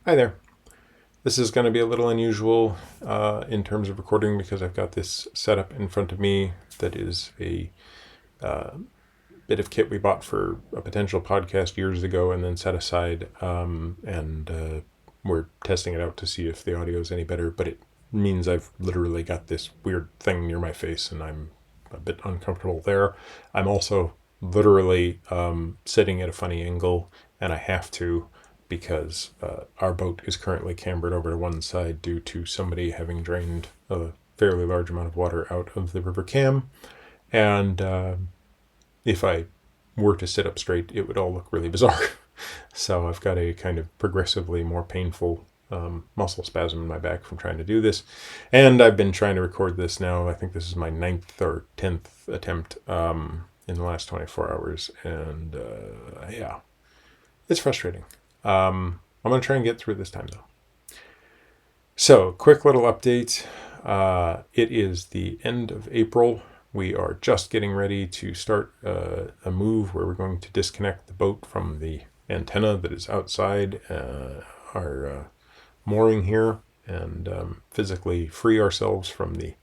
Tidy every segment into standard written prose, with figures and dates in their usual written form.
Hi there. This is going to be a little unusual in terms of recording because I've got this setup in front of me that is a bit of kit we bought for a potential podcast years ago and then set aside, and we're testing it out to see if the audio is any better, but it means I've literally got this weird thing near my face and I'm a bit uncomfortable there. I'm also literally sitting at a funny angle, and I have to because our boat is currently cambered over to one side due to somebody having drained a fairly large amount of water out of the River Cam. And if I were to sit up straight, it would all look really bizarre. So I've got a kind of progressively more painful muscle spasm in my back from trying to do this. And I've been trying to record this now. I think this is my 9th or 10th attempt in the last 24 hours. And yeah, it's frustrating. I'm going to try and get through this time, though. So, quick little update. It is the end of April. We are just getting ready to start a move where we're going to disconnect the boat from the antenna that is outside our mooring here and physically free ourselves from the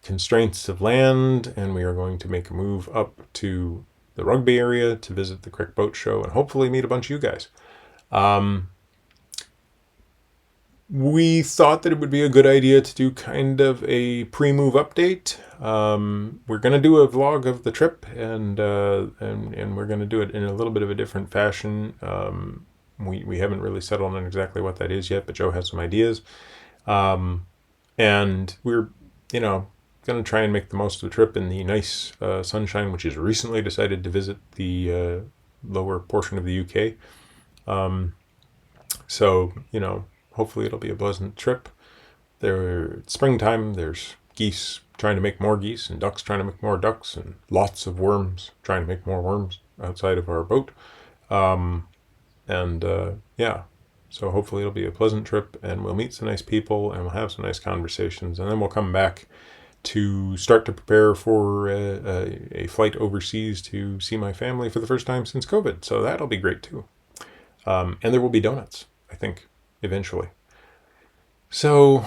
constraints of land. And we are going to make a move up to the Rugby area to visit the Crick Boat Show and hopefully meet a bunch of you guys. We thought that it would be a good idea to do kind of a pre-move update. We're going to do a vlog of the trip, and we're going to do it in a little bit of a different fashion. We haven't really settled on exactly what that is yet, but Joe has some ideas. And we're, going to try and make the most of the trip in the nice sunshine, which is recently decided to visit the lower portion of the UK. So, hopefully it'll be a pleasant trip. It's springtime, there's geese trying to make more geese, and ducks trying to make more ducks, and lots of worms trying to make more worms outside of our boat. Yeah, so hopefully it'll be a pleasant trip, and we'll meet some nice people, and we'll have some nice conversations, and then we'll come back to start to prepare for a flight overseas to see my family for the first time since COVID. So that'll be great too. And there will be donuts, I think, eventually. So,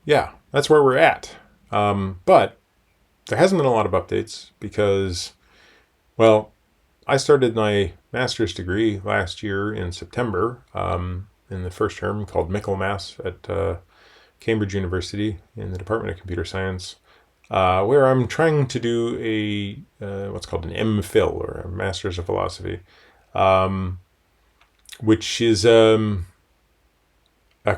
yeah, that's where we're at. But there hasn't been a lot of updates because, well, I started my master's degree last year in September in the first term called Michaelmas at Cambridge University in the Department of Computer Science, where I'm trying to do a what's called an MPhil, or a Master's of Philosophy, which is a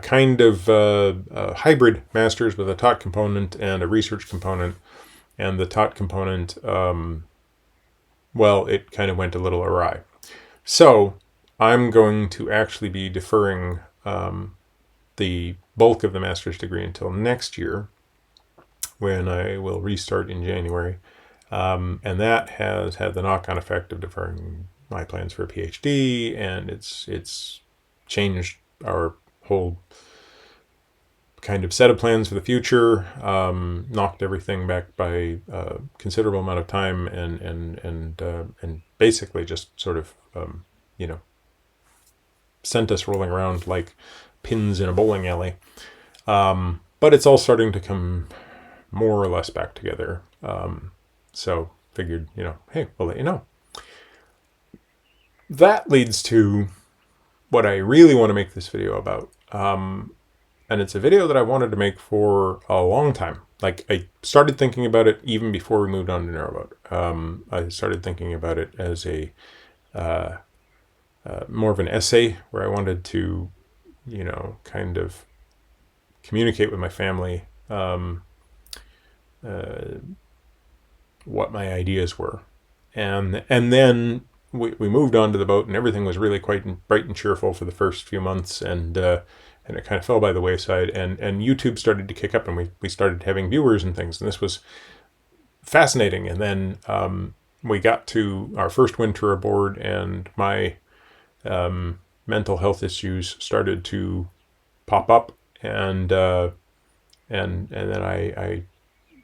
kind of a hybrid master's with a taught component and a research component. And the taught component, well, it kind of went a little awry. So I'm going to actually be deferring the bulk of the master's degree until next year, when I will restart in January. And that has had the knock-on effect of deferring my plans for a PhD, and it's changed our whole kind of set of plans for the future, knocked everything back by a considerable amount of time, and basically just sort of sent us rolling around like pins in a bowling alley. But it's all starting to come more or less back together. So figured, hey, we'll let you know. That leads to what I really want to make this video about. And it's a video that I wanted to make for a long time. Like, I started thinking about it even before we moved on to Narrowboat. I started thinking about it as a more of an essay where I wanted to, kind of communicate with my family what my ideas were. And then we moved on to the boat, and everything was really quite bright and cheerful for the first few months, and it kind of fell by the wayside, and YouTube started to kick up, and we started having viewers and things, and this was fascinating. And then we got to our first winter aboard, and my mental health issues started to pop up, and then I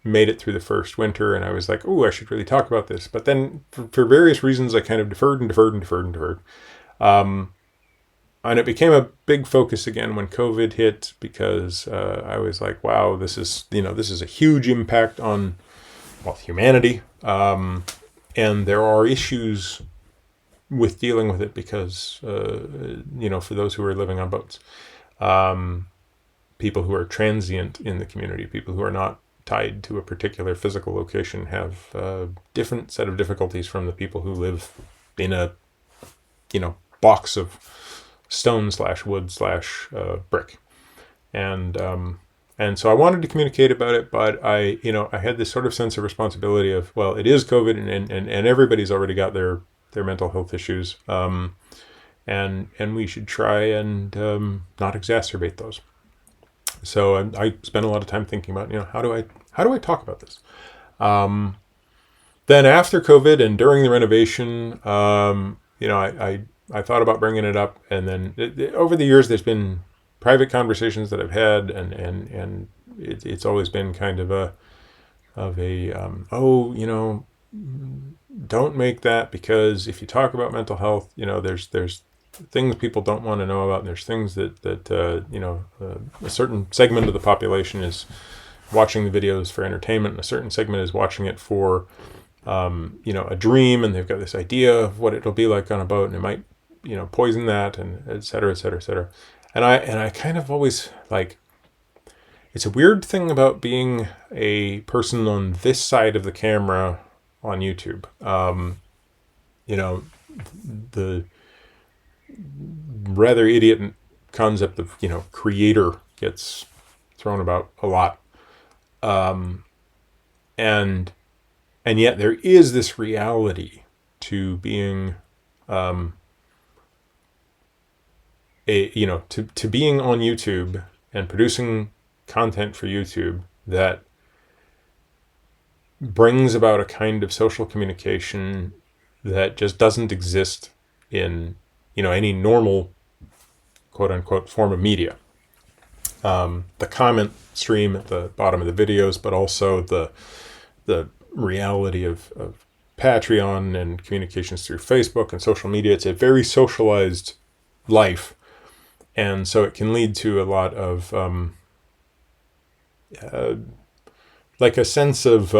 made it through the first winter, and I was like, oh, I should really talk about this. But then for various reasons, I kind of deferred. And it became a big focus again when COVID hit, because I was like, wow, this is a huge impact on, well, humanity. And there are issues with dealing with it because, for those who are living on boats, people who are transient in the community, people who are not tied to a particular physical location, have a different set of difficulties from the people who live in a, box of stone / wood / brick. And so I wanted to communicate about it, but I had this sort of sense of responsibility of, well, it is COVID, and everybody's already got their mental health issues. And we should try and not exacerbate those. So I spent a lot of time thinking about, how do I talk about this? Then after COVID and during the renovation, I thought about bringing it up, and then over the years, there's been private conversations that I've had, and it's always been kind of a don't make that, because if you talk about mental health, there's things people don't want to know about, and there's things that a certain segment of the population is watching the videos for entertainment, and a certain segment is watching it for a dream, and they've got this idea of what it'll be like on a boat, and it might poison that, and et cetera, et cetera, et cetera. And I kind of always, like, it's a weird thing about being a person on this side of the camera on YouTube. The rather idiot concept of, creator gets thrown about a lot. And yet there is this reality to being, to being on YouTube and producing content for YouTube that brings about a kind of social communication that just doesn't exist in, any normal, quote unquote, form of media. The comment stream at the bottom of the videos, but also the reality of Patreon and communications through Facebook and social media. It's a very socialized life. And so it can lead to a lot of, like a sense of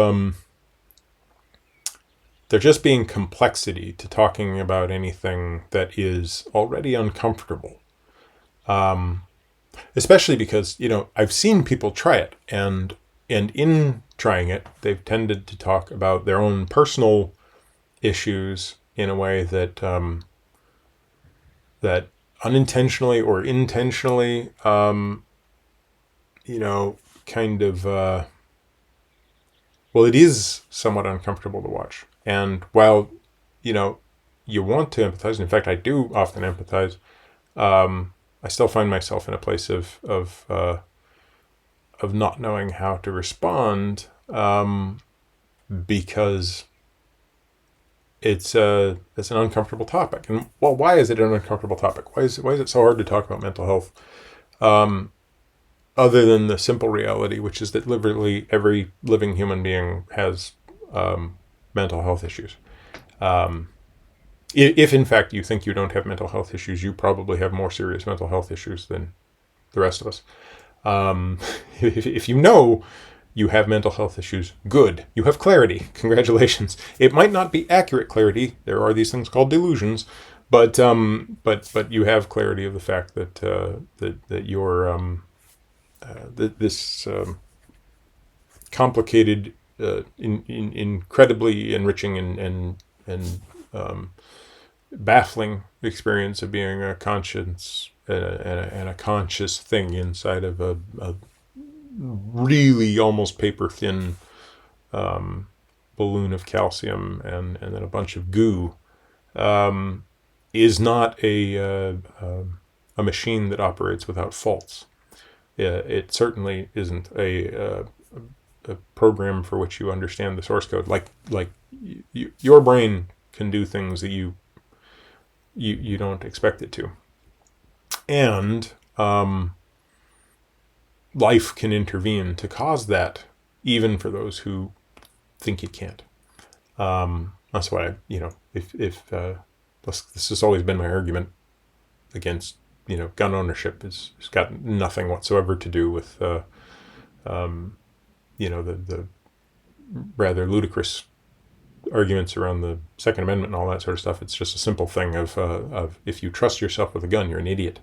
there just being complexity to talking about anything that is already uncomfortable. Especially because, I've seen people try it, and in trying it, they've tended to talk about their own personal issues in a way that that unintentionally or intentionally, kind of, well, it is somewhat uncomfortable to watch. And while, you want to empathize, and in fact, I do often empathize, I still find myself in a place of not knowing how to respond, because it's an uncomfortable topic. And, well, why is it an uncomfortable topic? Why is it so hard to talk about mental health? Other than the simple reality, which is that literally every living human being has mental health issues. If in fact you think you don't have mental health issues, you probably have more serious mental health issues than the rest of us. If you have mental health issues, good. You have clarity. Congratulations. It might not be accurate clarity. There are these things called delusions, but you have clarity of the fact that you're this complicated, incredibly enriching and baffling experience of being a conscience and a conscious thing inside of a really almost paper thin balloon of calcium and then a bunch of goo, is not a machine that operates without faults. It certainly isn't a program for which you understand the source code. Like your brain can do things that you don't expect it to, and life can intervene to cause that, even for those who think it can't. That's why this has always been my argument against gun ownership has got nothing whatsoever to do with the rather ludicrous arguments around the Second Amendment and all that sort of stuff. It's just a simple thing of if you trust yourself with a gun, you're an idiot.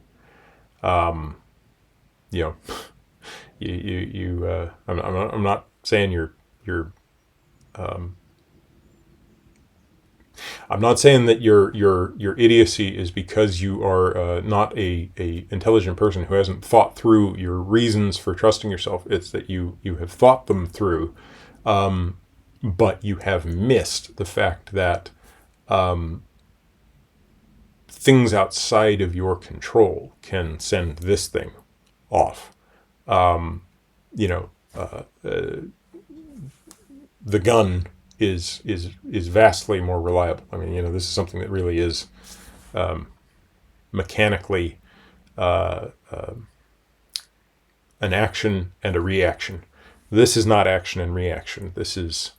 Um, you know, I'm not saying you're um, I'm not saying that your idiocy is because you are not a intelligent person who hasn't thought through your reasons for trusting yourself. It's that you have thought them through, um, but you have missed the fact that um, things outside of your control can send this thing off. Um, you know, the gun is vastly more reliable. I mean, this is something that really is um, mechanically uh, uh, an action and a reaction. This is not action and reaction. This is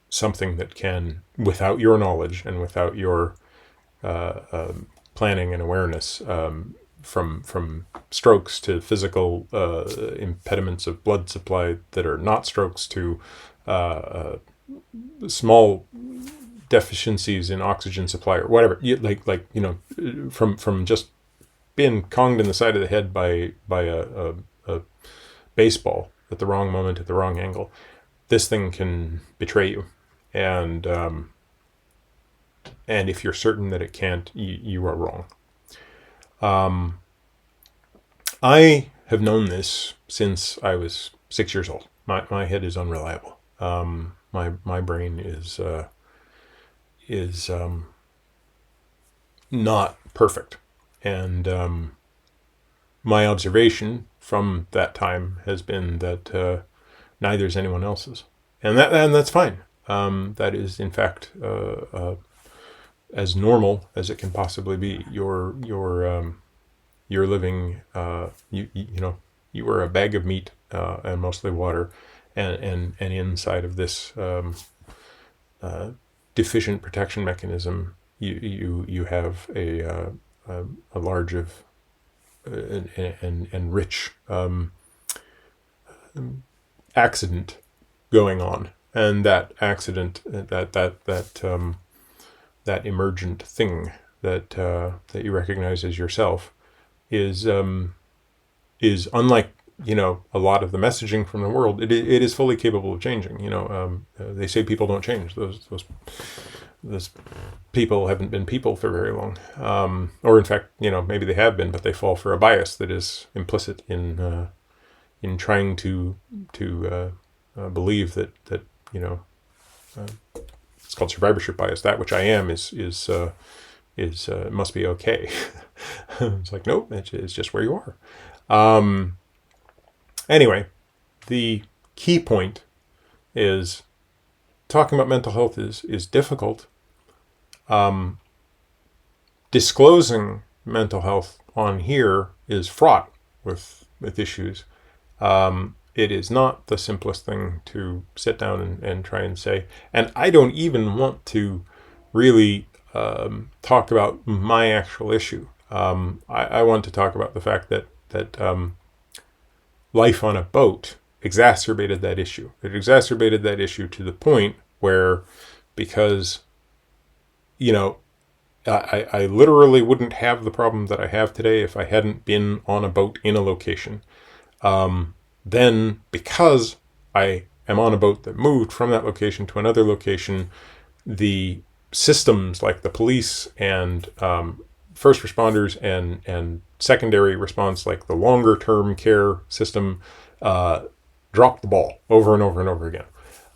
something that can, without your knowledge and without your planning and awareness, from strokes to physical impediments of blood supply that are not strokes to uh, uh, small deficiencies in oxygen supply or whatever. From just being conged in the side of the head by a baseball at the wrong moment at the wrong angle. This thing can betray you, and if you're certain that it can't, you are wrong. I have known this since I was 6 years old. My head is unreliable. My brain is not perfect, and my observation from that time has been that neither is anyone else's, and that's fine. That is, in fact, as normal as it can possibly be. You're living. You are a bag of meat and mostly water, and inside of this deficient protection mechanism, you have a large of and rich accident going on, and that accident, that emergent thing that you recognize as yourself is unlike a lot of the messaging from the world. It is fully capable of changing. They say people don't change. Those people haven't been people for very long, or in fact, maybe they have been, but they fall for a bias that is implicit in trying to believe that it's called survivorship bias. That which I am is must be okay. It's like, nope, it's just where you are. Anyway, the key point is talking about mental health is difficult. Disclosing mental health on here is fraught with issues. It is not the simplest thing to sit down and try and say. And I don't even want to really talk about my actual issue. I want to talk about the fact that life on a boat exacerbated that issue. It exacerbated that issue to the point where, because I literally wouldn't have the problem that I have today if I hadn't been on a boat in a location. Then, because I am on a boat that moved from that location to another location, the systems like the police and first responders and secondary response, like the longer term care system, dropped the ball over and over and over again.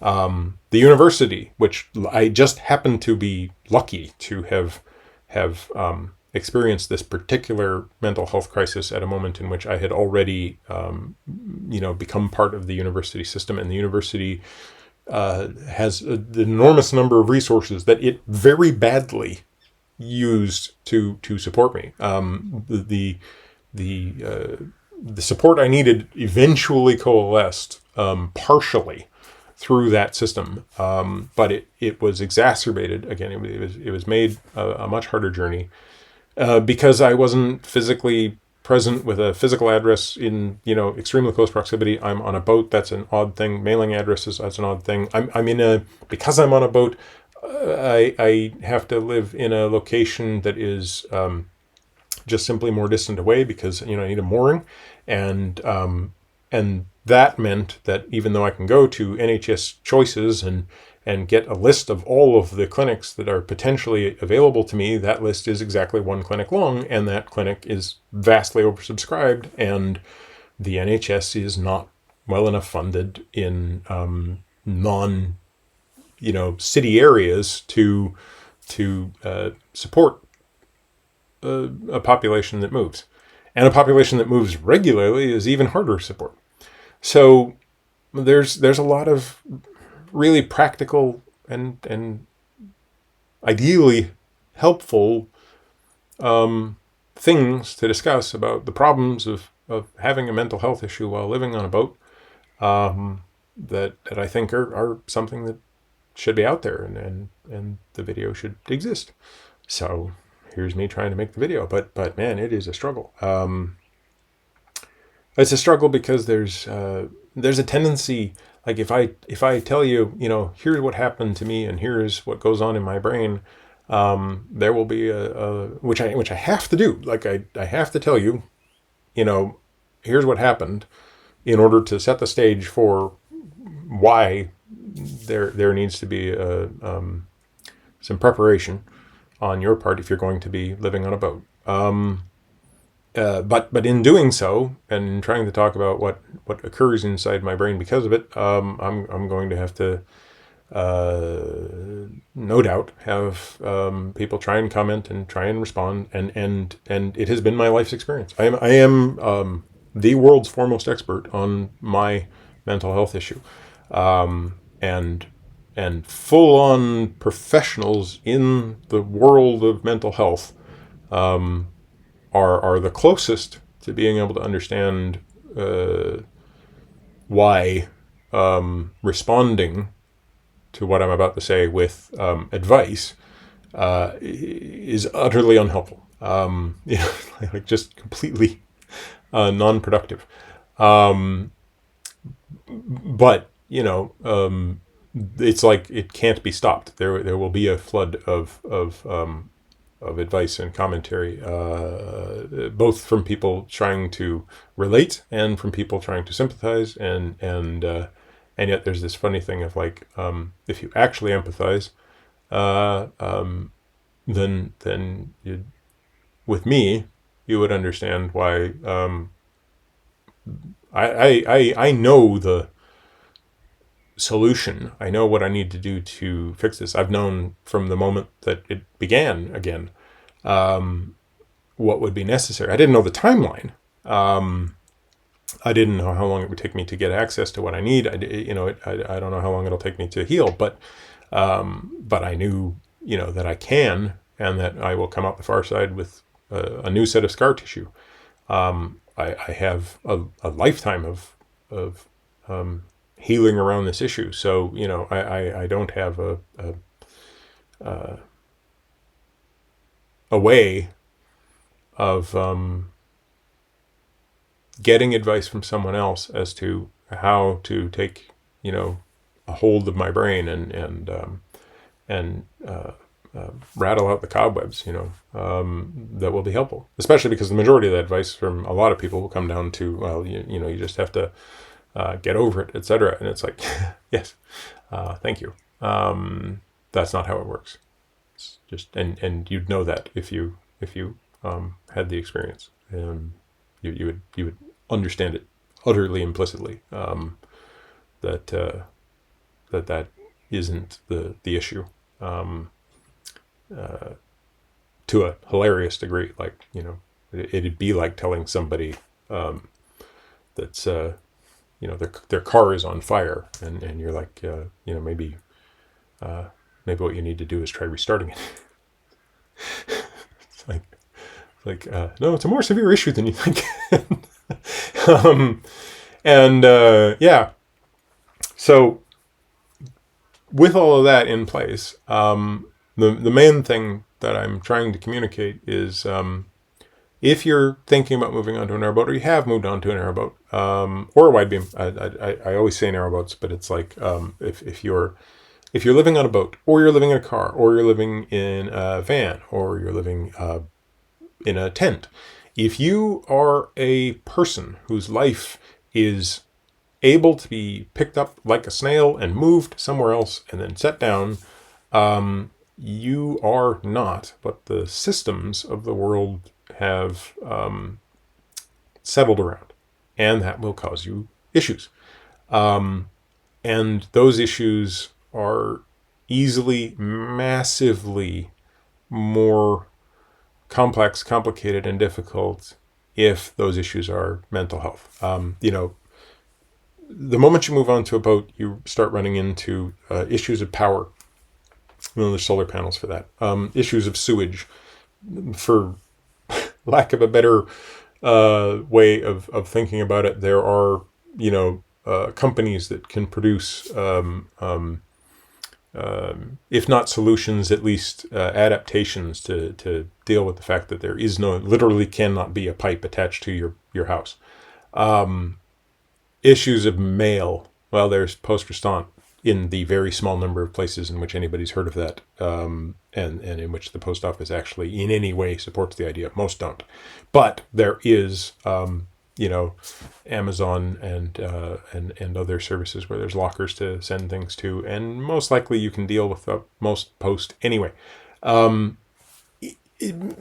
The university, which I just happened to be lucky to have experienced this particular mental health crisis at a moment in which I had already, become part of the university system, and the university has an enormous number of resources that it very badly used to support me. The support I needed eventually coalesced partially through that system. But it was exacerbated again. It was made a much harder journey because I wasn't physically present with a physical address in extremely close proximity. I'm on a boat. That's an odd thing. Mailing addresses. That's an odd thing. I'm in a because I'm on a boat. I have to live in a location that is just simply more distant away because I need a mooring, and that meant that even though I can go to NHS Choices and get a list of all of the clinics that are potentially available to me, that list is exactly one clinic long, and that clinic is vastly oversubscribed, and the NHS is not well enough funded in non city areas to support a population that moves. And a population that moves regularly is even harder to support. So there's a lot of really practical and ideally helpful things to discuss about the problems of having a mental health issue while living on a boat that I think are something that should be out there, and the video should exist. So here's me trying to make the video, but man, it is a struggle. It's a struggle because there's a tendency, like if I tell you, here's what happened to me and here's what goes on in my brain, there will be which I have to do. Like I have to tell you, here's what happened in order to set the stage for why there needs to be some preparation on your part if you're going to be living on a boat. But in doing so, and in trying to talk about what occurs inside my brain because of it, I'm going to have to, no doubt, have people try and comment and try and respond, and it has been my life's experience. I am the world's foremost expert on my mental health issue, and full-on professionals in the world of mental health are the closest to being able to understand why responding to what I'm about to say with advice is utterly unhelpful. Like just completely non-productive. But it's like it can't be stopped. There will be a flood of advice and commentary, both from people trying to relate and from people trying to sympathize, and yet there's this funny thing of like, if you actually empathize, then with me, you would understand why I know the solution. I know what I need to do to fix this. I've known from the moment that it began again what would be necessary. I didn't know the timeline. I didn't know how long it would take me to get access to what I need. I don't know how long it'll take me to heal, but I knew that I can, and that I will come out the far side with a new set of scar tissue. I have a lifetime of healing around this issue. So, I don't have a way of getting advice from someone else as to how to take, a hold of my brain and rattle out the cobwebs, that will be helpful. Especially because the majority of the advice from a lot of people will come down to, well, you just have to get over it, etc. And it's like, yes, thank you. That's not how it works. It's just, and you'd know that if you had the experience, you would understand it utterly implicitly. That isn't the issue. To a hilarious degree, like it'd be like telling somebody that's their car is on fire, and you're like, maybe what you need to do is try restarting it. It's like no, it's a more severe issue than you think. Yeah. So with all of that in place, the main thing that I'm trying to communicate is, if you're thinking about moving onto a narrowboat, or you have moved onto a narrowboat, or a wide beam, I always say narrowboats, but it's like, if you're living on a boat, or you're living in a car, or you're living in a van, or you're living in a tent, if you are a person whose life is able to be picked up like a snail and moved somewhere else and then set down, you are not what the systems of the world have settled around. And that will cause you issues. And those issues are easily, massively more complex, complicated, and difficult if those issues are mental health. The moment you move onto a boat, you start running into issues of power. There's solar panels for that. Issues of sewage, for lack of a better way of thinking about it. There are, companies that can produce, if not solutions, at least adaptations to deal with the fact that there is literally cannot be a pipe attached to your house. Issues of mail. Well, there's poste restante in the very small number of places in which anybody's heard of that, and in which the post office actually in any way supports the idea. Most don't. But there is, Amazon and other services where there's lockers to send things to, and most likely you can deal with most post anyway.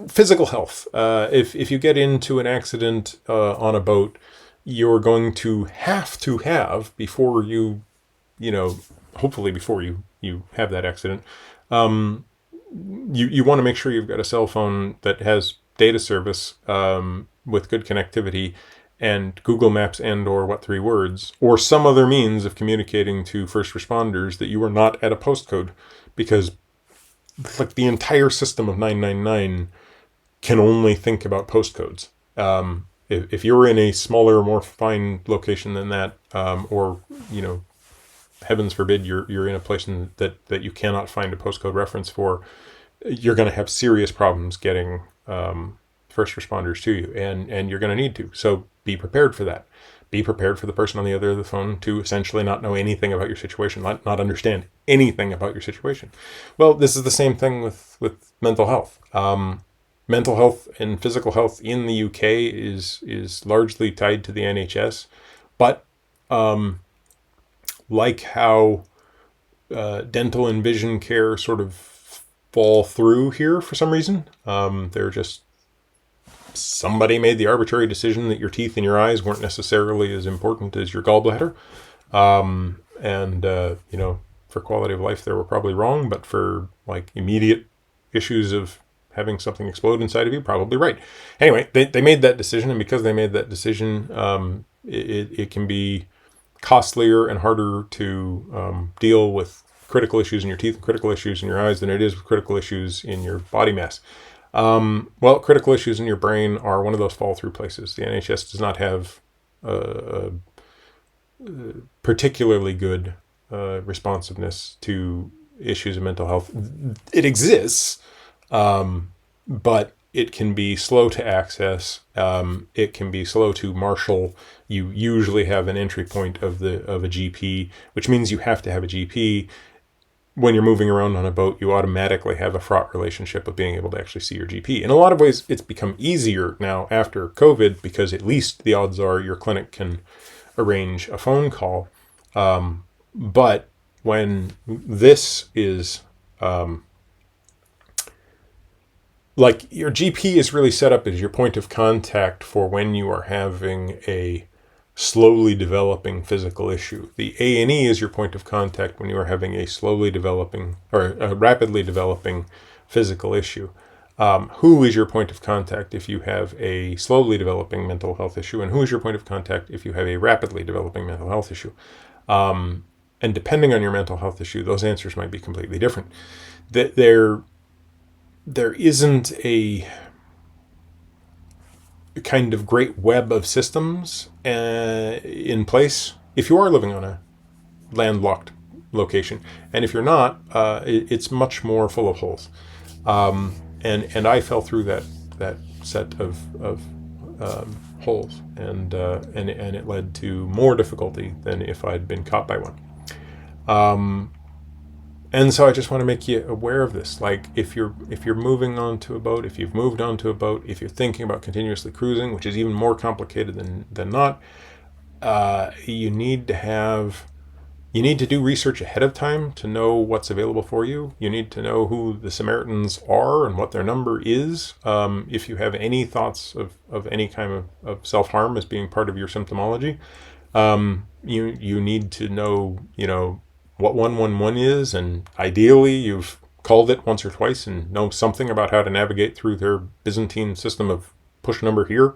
Physical health. If you get into an accident on a boat, you're going to have, before you hopefully before you have that accident, you want to make sure you've got a cell phone that has data service, with good connectivity, and Google Maps and/or What3Words, or some other means of communicating to first responders that you are not at a postcode, because like the entire system of 999 can only think about postcodes. If you're in a smaller, more refined location than that, or heavens forbid, you're in a place that you cannot find a postcode reference for, you're going to have serious problems getting first responders to you, and you're going to need to. So be prepared for that. Be prepared for the person on the other end of the phone to essentially not know anything about your situation, not understand anything about your situation. Well, this is the same thing with mental health. Mental health and physical health in the UK is largely tied to the NHS, but like how dental and vision care sort of fall through here for some reason, they're just, somebody made the arbitrary decision that your teeth and your eyes weren't necessarily as important as your gallbladder, for quality of life they were probably wrong, but for like immediate issues of having something explode inside of you, probably right. Anyway, they made that decision, and because they made that decision, it can be costlier and harder to deal with critical issues in your teeth and critical issues in your eyes than it is with critical issues in your body mass. Well, critical issues in your brain are one of those fall-through places. The NHS does not have particularly good responsiveness to issues of mental health. It exists, but it can be slow to access. It can be slow to marshal. You usually have an entry point of a GP, which means you have to have a GP. When you're moving around on a boat, you automatically have a fraught relationship of being able to actually see your GP. In a lot of ways, it's become easier now after COVID, because at least the odds are your clinic can arrange a phone call. But when this is, like, your GP is really set up as your point of contact for when you are having a slowly developing physical issue. The A&E is your point of contact when you are having a slowly developing or a rapidly developing physical issue. Who is your point of contact if you have a slowly developing mental health issue, and who is your point of contact if you have a rapidly developing mental health issue? And depending on your mental health issue, those answers might be completely different. There isn't a kind of great web of systems in place. If you are living on a landlocked, location. And if you're not, it's much more full of holes. And I fell through that set of holes, and it led to more difficulty than if I'd been caught by one. And so I just want to make you aware of this. Like, if you're moving onto a boat, if you've moved onto a boat, if you're thinking about continuously cruising, which is even more complicated than not, you need to do research ahead of time to know what's available for you. You need to know who the Samaritans are and what their number is. If you have any thoughts of any kind of self-harm as being part of your symptomology, you need to know, what 111 is, and ideally you've called it once or twice and know something about how to navigate through their Byzantine system of push number here,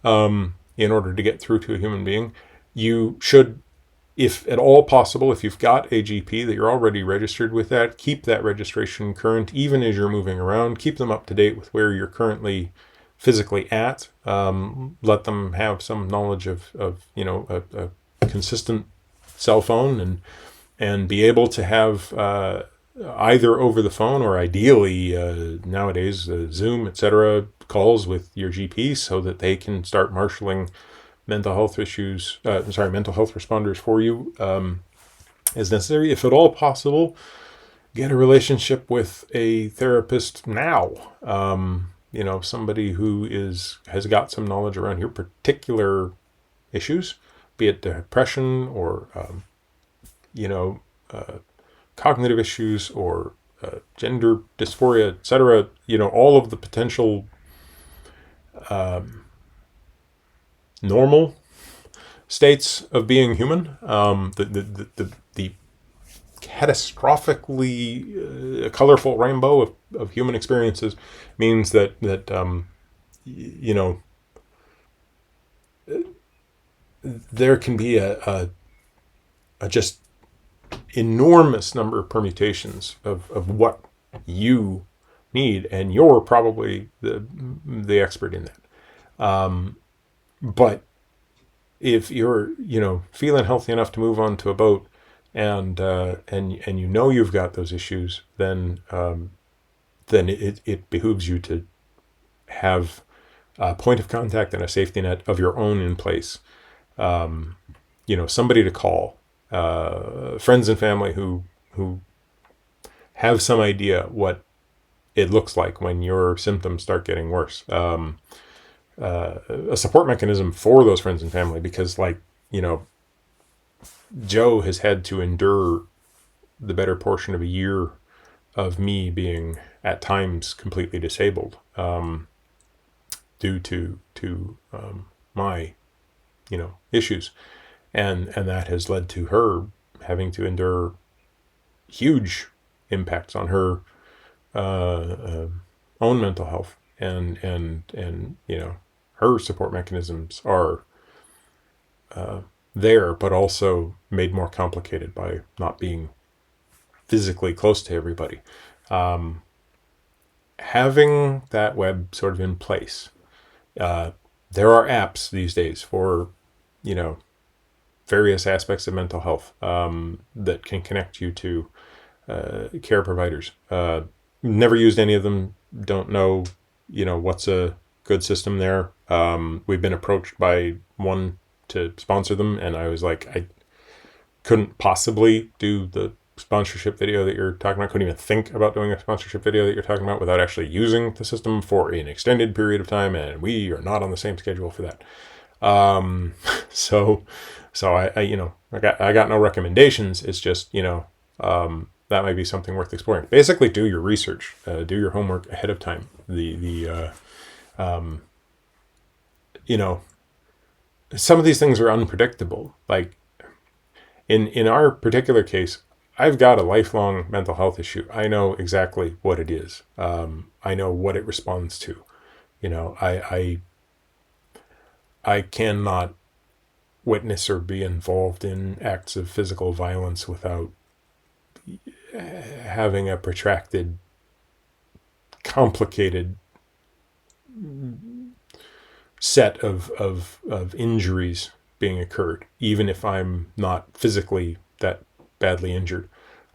in order to get through to a human being. You should, if at all possible, if you've got a GP that you're already registered with, that keep that registration current even as you're moving around. Keep them up to date with where you're currently physically at. Let them have some knowledge of a consistent cell phone, and be able to have either over the phone or ideally nowadays Zoom, etc., calls with your GP so that they can start marshaling mental health responders for you as necessary. If at all possible, get a relationship with a therapist now. Somebody who has got some knowledge around your particular issues, be it depression or cognitive issues or gender dysphoria, etc. All of the potential normal states of being human. The catastrophically colorful rainbow of human experiences means that there can be a just enormous number of permutations of what you need, and you're probably the expert in that. But if you're feeling healthy enough to move on to a boat, and you've got those issues, then it behooves you to have a point of contact and a safety net of your own in place. Somebody to call, friends and family who have some idea what it looks like when your symptoms start getting worse. A support mechanism for those friends and family, because Joe has had to endure the better portion of a year of me being at times completely disabled, due to my issues, and that has led to her having to endure huge impacts on her own mental health, and her support mechanisms are there, but also made more complicated by not being physically close to everybody. Having that web sort of in place, there are apps these days for various aspects of mental health that can connect you to care providers. Never used any of them, don't know what's a good system there. We've been approached by one to sponsor them, and I was like, I couldn't possibly do the sponsorship video that you're talking about. Couldn't even think about doing a sponsorship video that you're talking about without actually using the system for an extended period of time, and we are not on the same schedule for that. So I got no recommendations. It's just that might be something worth exploring. Basically, do your research, do your homework ahead of time. Some of these things are unpredictable. Like in our particular case, I've got a lifelong mental health issue. I know exactly what it is. I know what it responds to. I cannot witness or be involved in acts of physical violence without having a protracted, complicated set of injuries being occurred, even if I'm not physically that badly injured.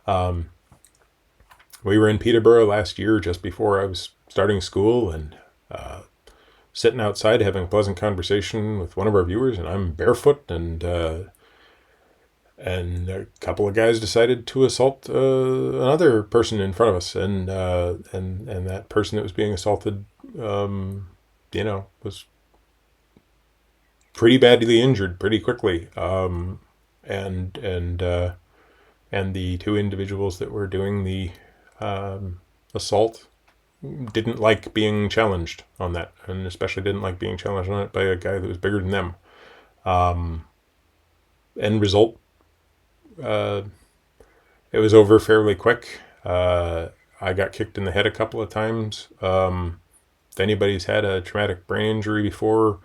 We were in Peterborough last year just before I was starting school, and sitting outside having a pleasant conversation with one of our viewers, and I'm barefoot, and a couple of guys decided to assault another person in front of us, and that person that was being assaulted, was pretty badly injured pretty quickly, and the two individuals that were doing the assault didn't like being challenged on that, and especially didn't like being challenged on it by a guy that was bigger than them. End result, it was over fairly quick. I got kicked in the head a couple of times. If anybody's had a traumatic brain injury before,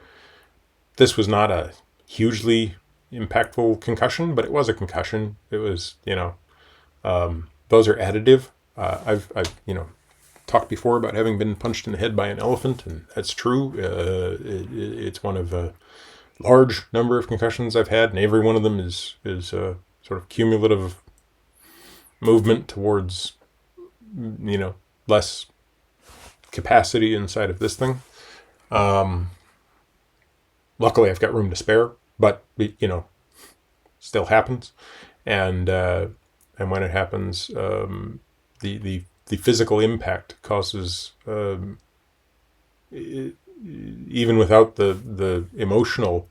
this was not a hugely impactful concussion, but it was a concussion. It was, those are additive. I've talked before about having been punched in the head by an elephant, and that's true. It's one of a large number of concussions I've had, and every one of them is sort of cumulative movement towards, less capacity inside of this thing. Luckily, I've got room to spare, but still happens, and when it happens, the physical impact causes, even without the emotional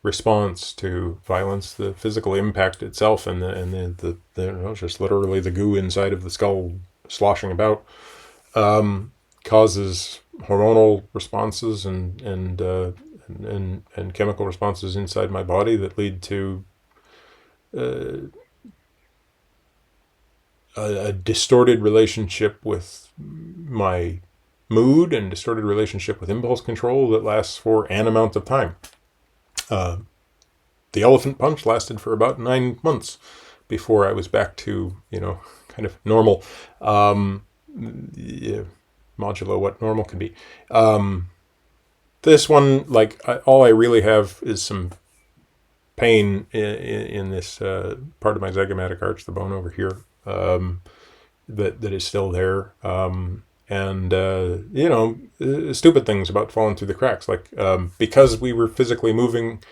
response to violence, the physical impact itself, and the just literally the goo inside of the skull sloshing about, causes hormonal responses and chemical responses inside my body that lead to a distorted relationship with my mood and distorted relationship with impulse control that lasts for an amount of time. The elephant punch lasted for about 9 months before I was back to, kind of normal, modulo what normal can be. This one, all I really have is some pain in this part of my zygomatic arch, the bone over here, that is still there. Stupid things about falling through the cracks. Because we were physically moving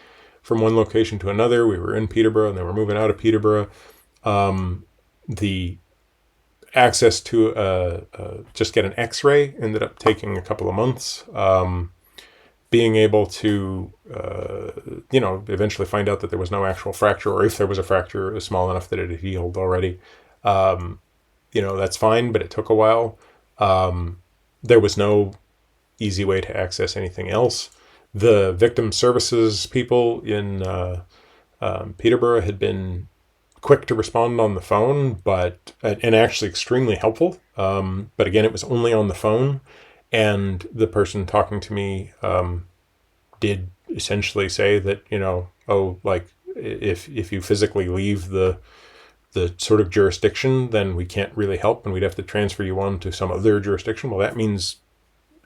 from one location to another, we were in Peterborough and then we're moving out of Peterborough. The access to just get an x-ray ended up taking a couple of months. Being able to, eventually find out that there was no actual fracture, or if there was a fracture, it was small enough that it had healed already. That's fine, but it took a while. There was no easy way to access anything else. The victim services people in Peterborough had been quick to respond on the phone, and actually extremely helpful. But again, it was only on the phone, and the person talking to me did essentially say that, if you physically leave the sort of jurisdiction, then we can't really help, and we'd have to transfer you on to some other jurisdiction. Well, that means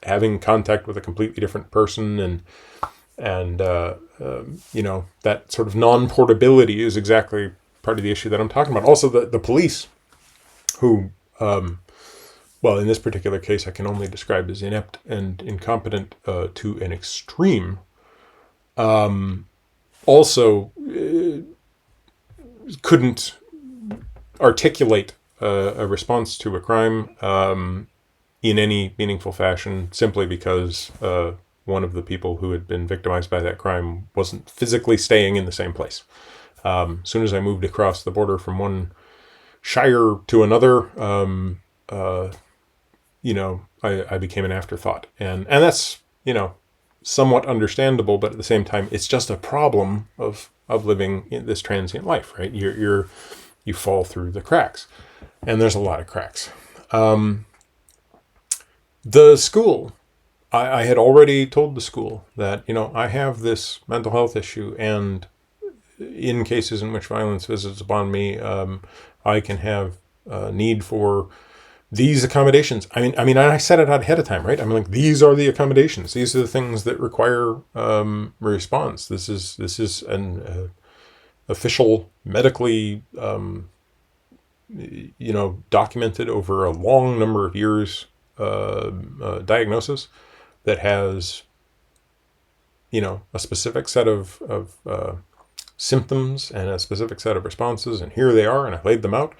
having contact with a completely different person, and that sort of non-portability is exactly part of the issue that I'm talking about. Also, the police, who, in this particular case, I can only describe as inept and incompetent to an extreme, also couldn't articulate a response to a crime in any meaningful fashion, simply because one of the people who had been victimized by that crime wasn't physically staying in the same place. As soon as I moved across the border from one shire to another, I became an afterthought, and that's somewhat understandable, but at the same time, it's just a problem of living in this transient life, right? You fall through the cracks, and there's a lot of cracks. The school, I had already told the school that, I have this mental health issue, and in cases in which violence visits upon me, I can have a need for these accommodations. I said it out ahead of time, right? I'm like, these are the accommodations. These are the things that require response. This is an official medically documented over a long number of years diagnosis that has, a specific set of symptoms and a specific set of responses, and here they are, and I laid them out.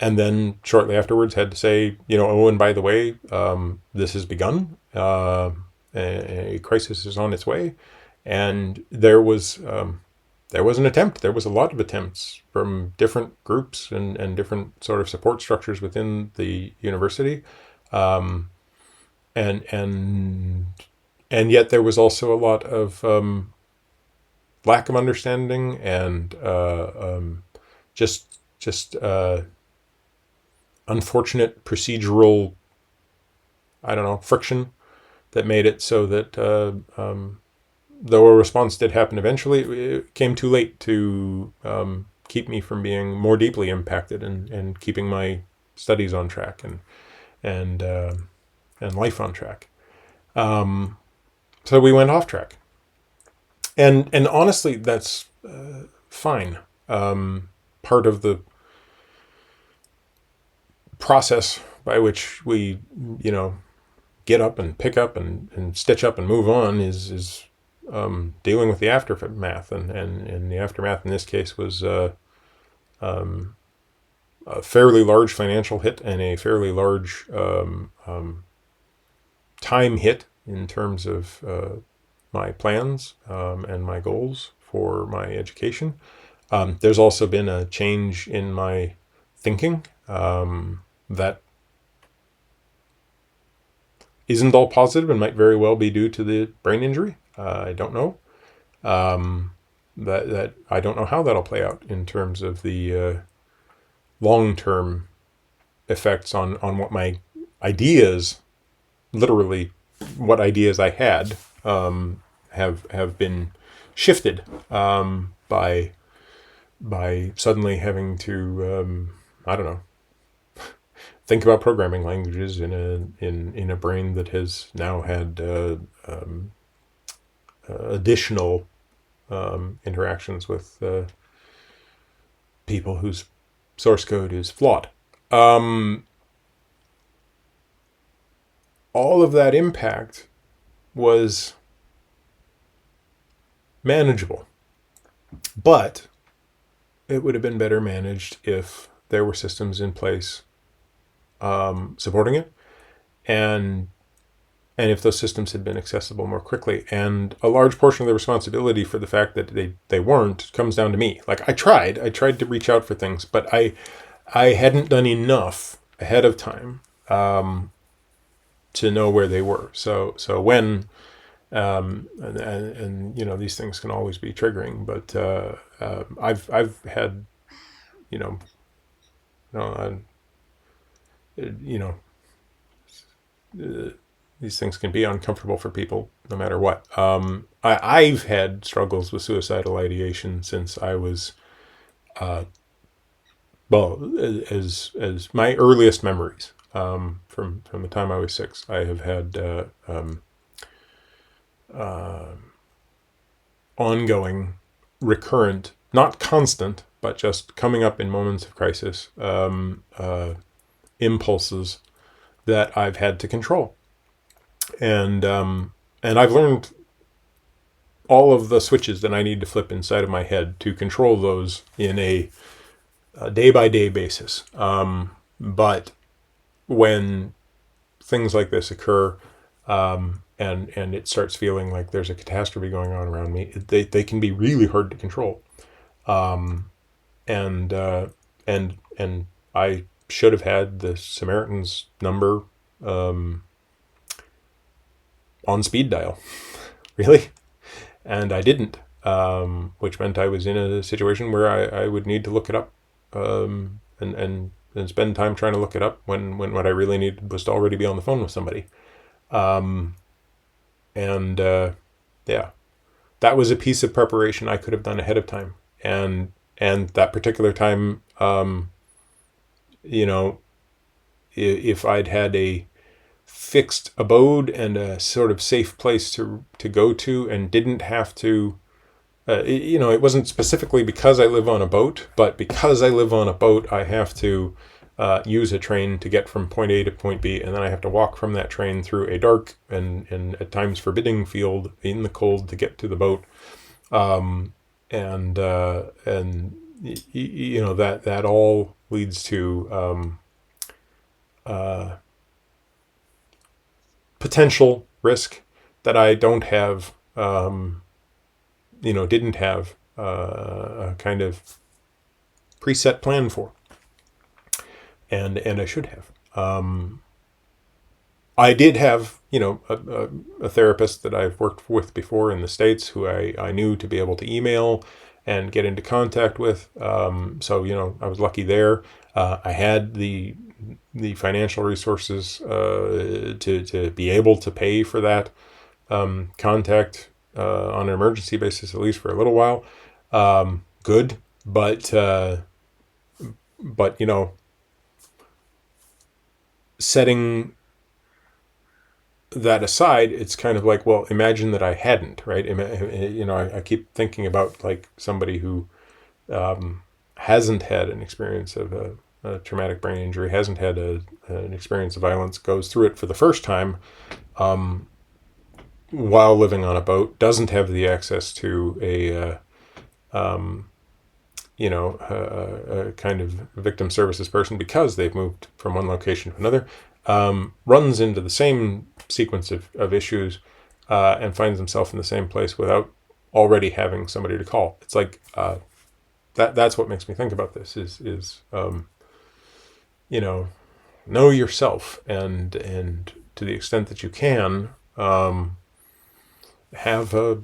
And then shortly afterwards had to say, oh, and by the way, this has begun. A crisis is on its way. And there was an attempt. There was a lot of attempts from different groups and different sort of support structures within the university. And yet there was also a lot of lack of understanding and just unfortunate procedural, I don't know, friction that made it so that though a response did happen eventually, it came too late to keep me from being more deeply impacted and keeping my studies on track and life on track. So we went off track, and honestly, that's fine. Part of the process by which we, get up and pick up and stitch up and move on is dealing with the aftermath, and the aftermath in this case was a fairly large financial hit and a fairly large time hit in terms of my plans and my goals for my education. There's also been a change in my thinking that isn't all positive and might very well be due to the brain injury. I don't know. That I don't know how that'll play out in terms of the long-term effects on what my ideas, literally what ideas I had, have been shifted by suddenly having to I don't know, think about programming languages in a brain that has now had additional interactions with people whose source code is flawed. All of that impact was manageable, but it would have been better managed if there were systems in place supporting it, and if those systems had been accessible more quickly. And a large portion of the responsibility for the fact that they weren't comes down to me. Like I tried to reach out for things, but I hadn't done enough ahead of time to know where they were. So when and these things can always be triggering, but I've had these things can be uncomfortable for people no matter what. I've had struggles with suicidal ideation since I was, as my earliest memories, from the time I was 6. I have had ongoing, recurrent, not constant, but just coming up in moments of crisis, impulses that I've had to control. And I've learned all of the switches that I need to flip inside of my head to control those in a day-by-day basis. But when things like this occur, and it starts feeling like there's a catastrophe going on around me, they can be really hard to control. And I should have had the Samaritans number on speed dial, really, and I didn't, which meant I was in a situation where I would need to look it up, and spend time trying to look it up when what I really needed was to already be on the phone with somebody. Yeah, that was a piece of preparation I could have done ahead of time, and that particular time, if I'd had a fixed abode and a sort of safe place to go to, and didn't have to it wasn't specifically because I live on a boat, but because I live on a boat, I have to use a train to get from point A to point B, and then I have to walk from that train through a dark and at times forbidding field in the cold to get to the boat. That all leads to potential risk that I don't have, didn't have a kind of preset plan for, and I should have. I did have, a therapist that I've worked with before in the States who I knew to be able to email and get into contact with. So, I was lucky there. I had the financial resources to be able to pay for that contact on an emergency basis, at least for a little while. Good, but setting that aside, it's kind of like, well, imagine that I hadn't, right? I keep thinking about like somebody who hasn't had an experience of a traumatic brain injury, hasn't had an experience of violence, goes through it for the first time while living on a boat, doesn't have the access to a kind of victim services person because they've moved from one location to another, runs into the same sequence of issues and finds himself in the same place without already having somebody to call. It's like that's what makes me think about this is know yourself and to the extent that you can have a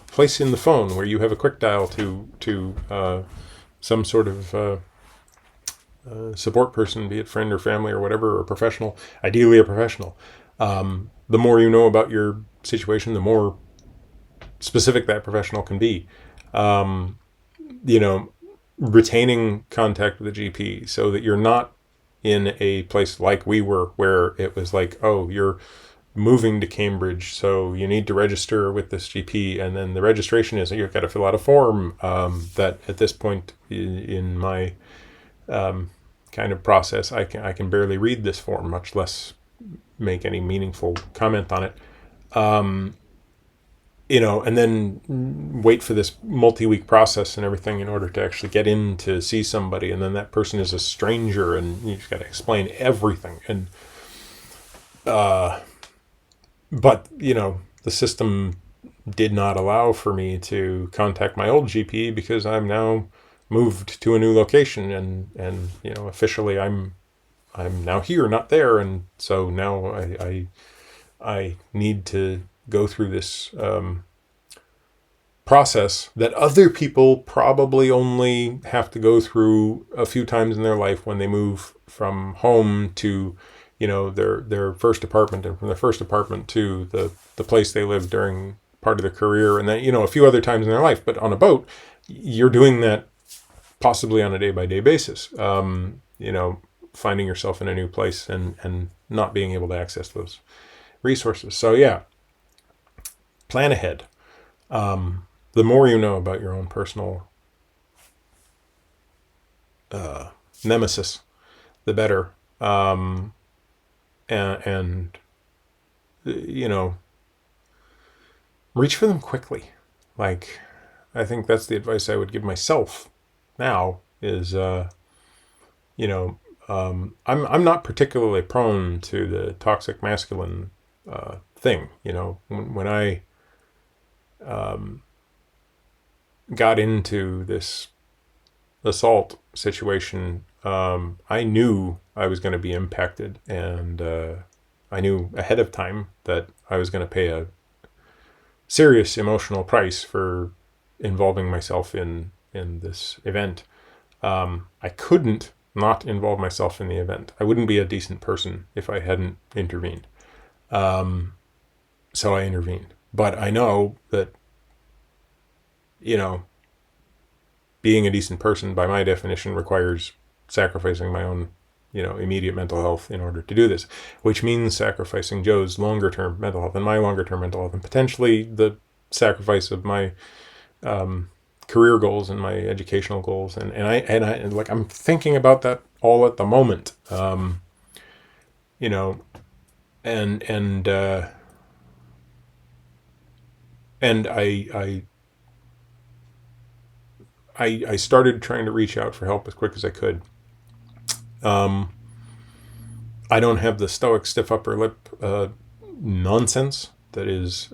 place in the phone where you have a quick dial to some sort of support person, be it friend or family or whatever, or professional, ideally a professional. The more you know about your situation, the more specific that professional can be. Retaining contact with the GP so that you're not in a place like we were where it was like, oh, you're moving to Cambridge, so you need to register with this GP, and then the registration is you've got to fill out a form that at this point in my kind of process, I can barely read this form, much less make any meaningful comment on it. And then wait for this multi-week process and everything in order to actually get in to see somebody, and then that person is a stranger, and you've got to explain everything. And but the system did not allow for me to contact my old GP because I'm now moved to a new location, and officially I'm now here, not there, and so now I need to go through this process that other people probably only have to go through a few times in their life when they move from home to their first apartment, and from their first apartment to the place they live during part of their career, and then a few other times in their life. But on a boat, you're doing that possibly on a day-by-day basis, finding yourself in a new place and not being able to access those resources. So yeah, plan ahead. The more you know about your own personal nemesis, the better. And reach for them quickly. Like, I think that's the advice I would give myself now is, I'm not particularly prone to the toxic masculine thing. When I got into this assault situation, I knew I was going to be impacted, and I knew ahead of time that I was going to pay a serious emotional price for involving myself in this event. I couldn't not involve myself in the event. I wouldn't be a decent person if I hadn't intervened. So I intervened. But I know that, being a decent person by my definition requires sacrificing my own, immediate mental health in order to do this, which means sacrificing Joe's longer term mental health and my longer term mental health, and potentially the sacrifice of my career goals and my educational goals, and like I'm thinking about that all at the moment, you know, and I started trying to reach out for help as quick as I could. I don't have the stoic stiff upper lip nonsense that is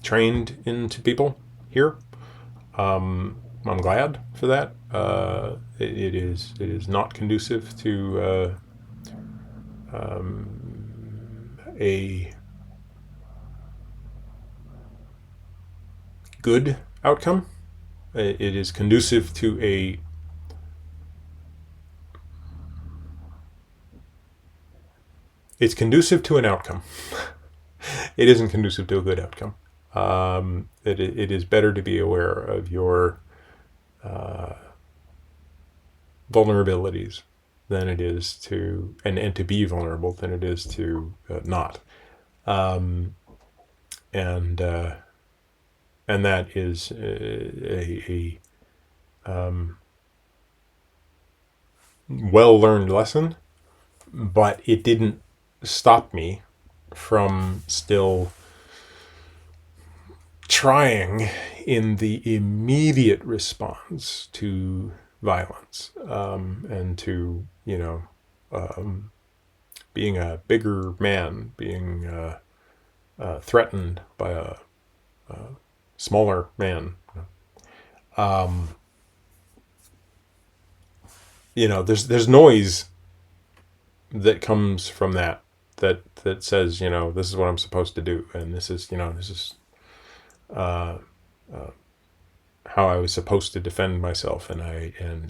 trained into people here. I'm glad for that. It is not conducive to a good outcome. It is conducive to a it's conducive to an outcome. It isn't conducive to a good outcome. It is better to be aware of your vulnerabilities than it is to, and to be vulnerable than it is to not. And that is a well-learned lesson, but it didn't stop me from still trying in the immediate response to violence, and to, being a bigger man, being threatened by a smaller man. There's noise that comes from that says, this is what I'm supposed to do, and this is how I was supposed to defend myself, and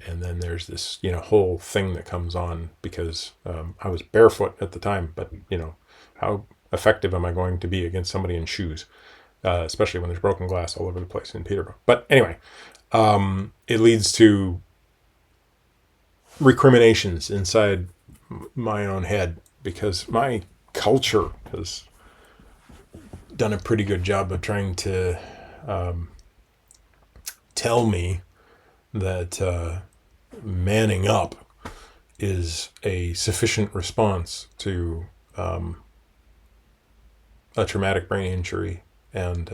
then there's this whole thing that comes on because I was barefoot at the time, but how effective am I going to be against somebody in shoes, especially when there's broken glass all over the place in Peterborough. But anyway, it leads to recriminations inside my own head because my culture has done a pretty good job of trying to tell me that manning up is a sufficient response to a traumatic brain injury and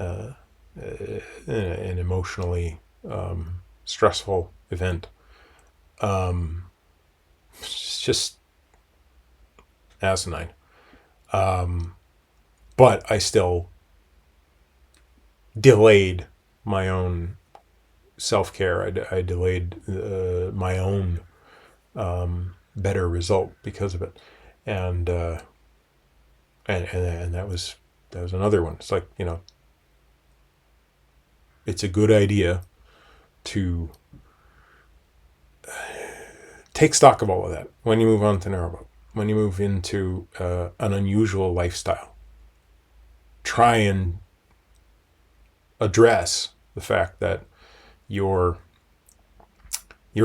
an emotionally stressful event. It's just asinine. But I still delayed my own self-care. I delayed my own better result because of it, and that was another one. It's like, it's a good idea to take stock of all of that when you move on to Narrowboat, when you move into an unusual lifestyle. Try and address the fact that your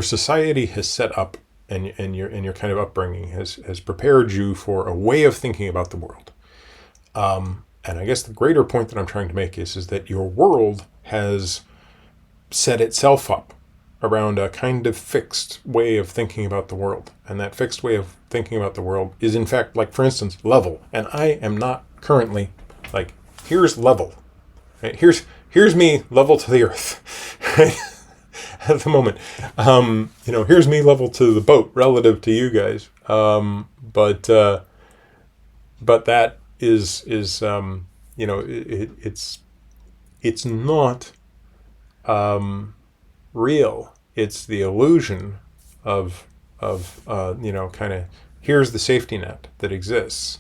society has set up, and your kind of upbringing has prepared you for a way of thinking about the world. And I guess the greater point that I'm trying to make is that your world has set itself up around a kind of fixed way of thinking about the world. And that fixed way of thinking about the world is, in fact, like, for instance, level. And I am not currently, like, here's level. Right? Here's me level to the earth. Right? At the moment. Here's me level to the boat relative to you guys. But that is it's not real. It's the illusion of kind of, here's the safety net that exists,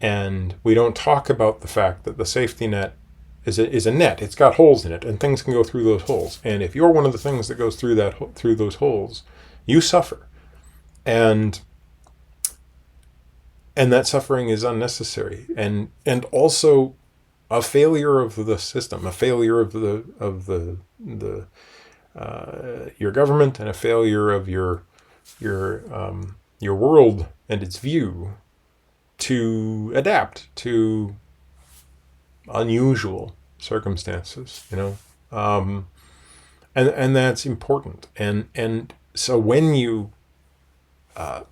and we don't talk about the fact that the safety net is a net. It's got holes in it, and things can go through those holes. And if you're one of the things that goes through those holes, you suffer, and that suffering is unnecessary, and also a failure of the system, a failure of the your government, and a failure of your world and its view to adapt to unusual circumstances, and that's important. And so when you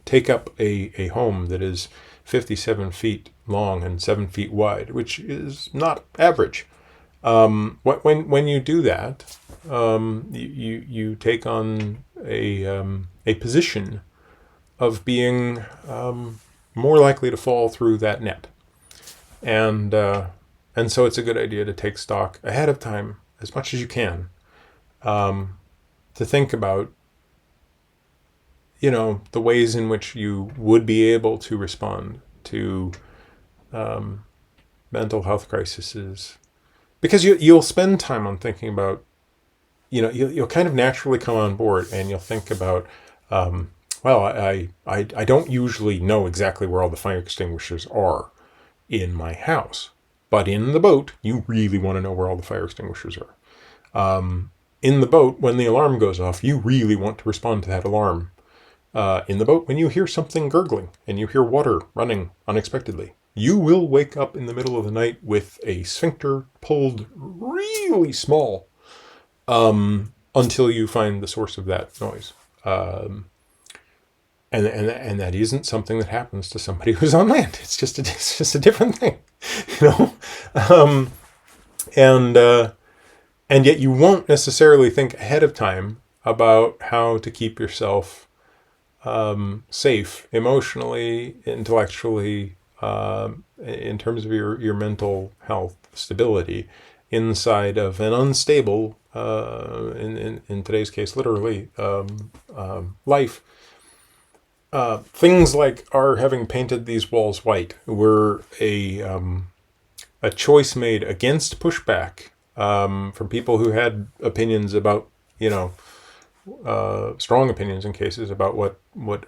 take up a home that is 57 feet long and 7 feet wide, which is not average, when you do that, you take on a position of being more likely to fall through that net, and so it's a good idea to take stock ahead of time as much as you can, to think about the ways in which you would be able to respond to mental health crises, because you'll spend time on thinking about, you'll kind of naturally come on board, and you'll think about, well, I don't usually know exactly where all the fire extinguishers are in my house, but in the boat, you really want to know where all the fire extinguishers are. In the boat, when the alarm goes off, you really want to respond to that alarm. In the boat, when you hear something gurgling and you hear water running unexpectedly, you will wake up in the middle of the night with a sphincter pulled really small, until you find the source of that noise. And that isn't something that happens to somebody who's on land. It's just a different thing, and yet you won't necessarily think ahead of time about how to keep yourself safe emotionally, intellectually, in terms of your mental health stability inside of an unstable, in today's case, literally, life. Things like our having painted these walls white were a choice made against pushback from people who had opinions about, strong opinions in cases about what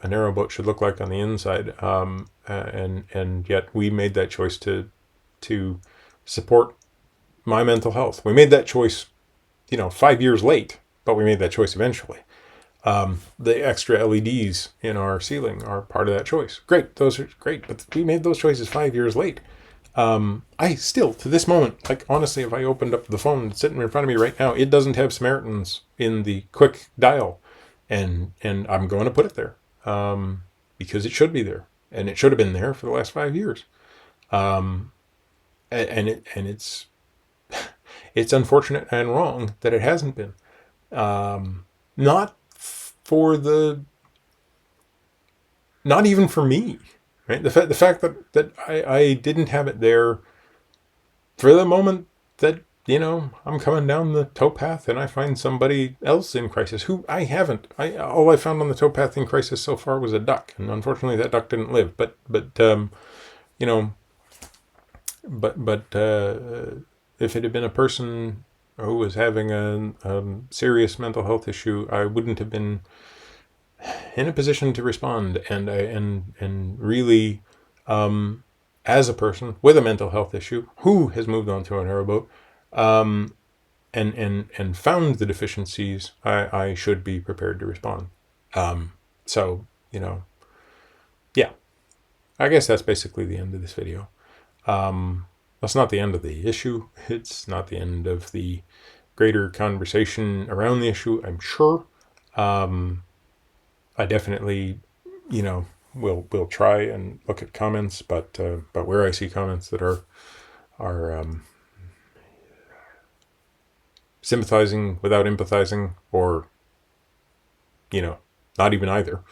a narrowboat should look like on the inside, and yet we made that choice to support my mental health. We made that choice, 5 years late, but we made that choice eventually. The extra LEDs in our ceiling are part of that choice. Great, those are great, but we made those choices 5 years late. I still, to this moment, like, honestly, if I opened up the phone sitting in front of me right now, it doesn't have Samaritans in the quick dial, and I'm going to put it there, because it should be there, and it should have been there for the last 5 years. And it's it's unfortunate and wrong that it hasn't been. Not even for me, right? The fact that I didn't have it there for the moment that, I'm coming down the towpath and I find somebody else in crisis who I haven't. All I found on the towpath in crisis so far was a duck, and unfortunately that duck didn't live. But if it had been a person who was having a serious mental health issue, I wouldn't have been in a position to respond, and really, as a person with a mental health issue who has moved on to a narrowboat, and found the deficiencies, I should be prepared to respond. So, yeah, I guess that's basically the end of this video. That's not the end of the issue. It's not the end of the greater conversation around the issue, I'm sure. I definitely, will try and look at comments, but where I see comments that are sympathizing without empathizing, or not even either,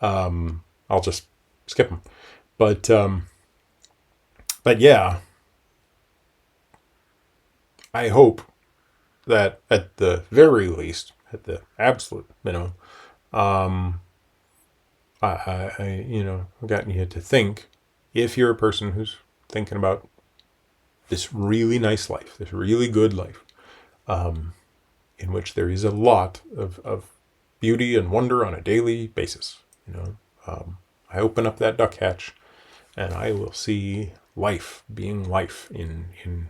I'll just skip them. But yeah, I hope that at the very least, at the absolute minimum, I've gotten you to think, if you're a person who's thinking about this really nice life, this really good life, in which there is a lot of beauty and wonder on a daily basis, I open up that duck hatch and I will see life being life in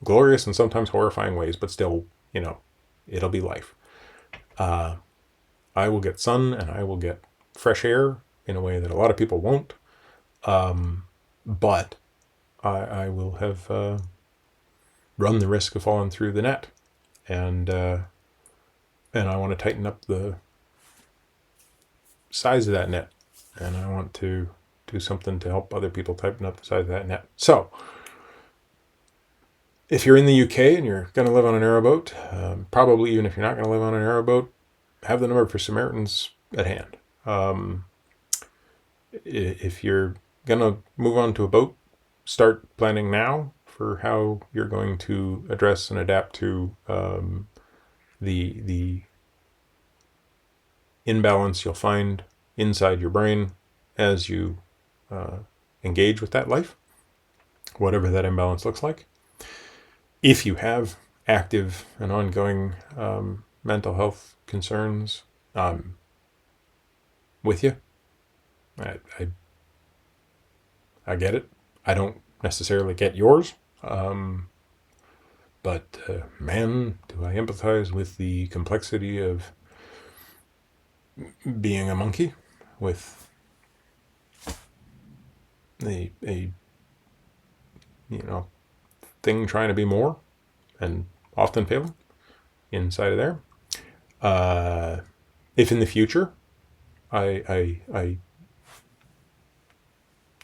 glorious and sometimes horrifying ways, but still, it'll be life. I will get sun and I will get fresh air in a way that a lot of people won't. But I will have run the risk of falling through the net, and I want to tighten up the size of that net, and I want to do something to help other people tighten up the size of that net. So, if you're in the UK and you're going to live on a narrowboat, probably even if you're not going to live on a narrowboat, have the number for Samaritans at hand. If you're going to move on to a boat, start planning now for how you're going to address and adapt to the imbalance you'll find inside your brain as you engage with that life, whatever that imbalance looks like. If you have active and ongoing mental health concerns, with you. I get it. I don't necessarily get yours. But man, do I empathize with the complexity of being a monkey with a thing trying to be more and often failing inside of there. If in the future I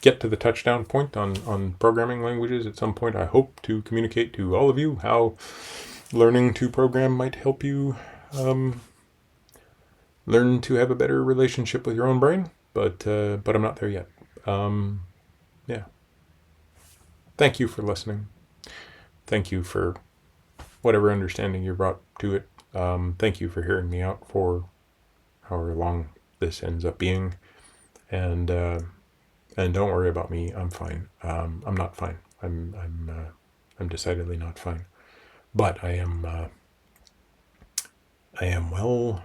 get to the touchdown point on programming languages at some point, I hope to communicate to all of you how learning to program might help you learn to have a better relationship with your own brain. But I'm not there yet. Yeah. Thank you for listening. Thank you for whatever understanding you brought to it. Thank you for hearing me out for however long this ends up being. And don't worry about me. I'm fine. I'm not fine. I'm decidedly not fine. But I am well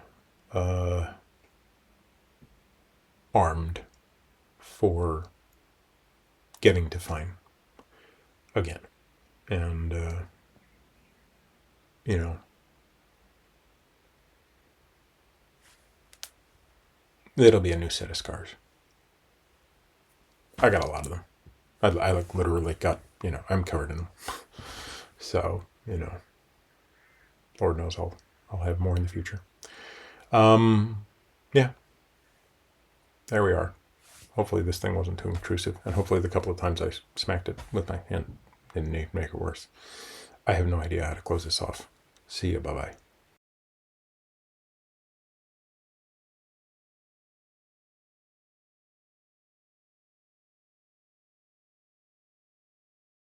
armed for getting to fine again. And it'll be a new set of scars. I got a lot of them. I like literally got, I'm covered in them. So, Lord knows I'll have more in the future. Yeah. There we are. Hopefully this thing wasn't too intrusive, and hopefully the couple of times I smacked it with my hand didn't make it worse. I have no idea how to close this off. See you. Bye-bye.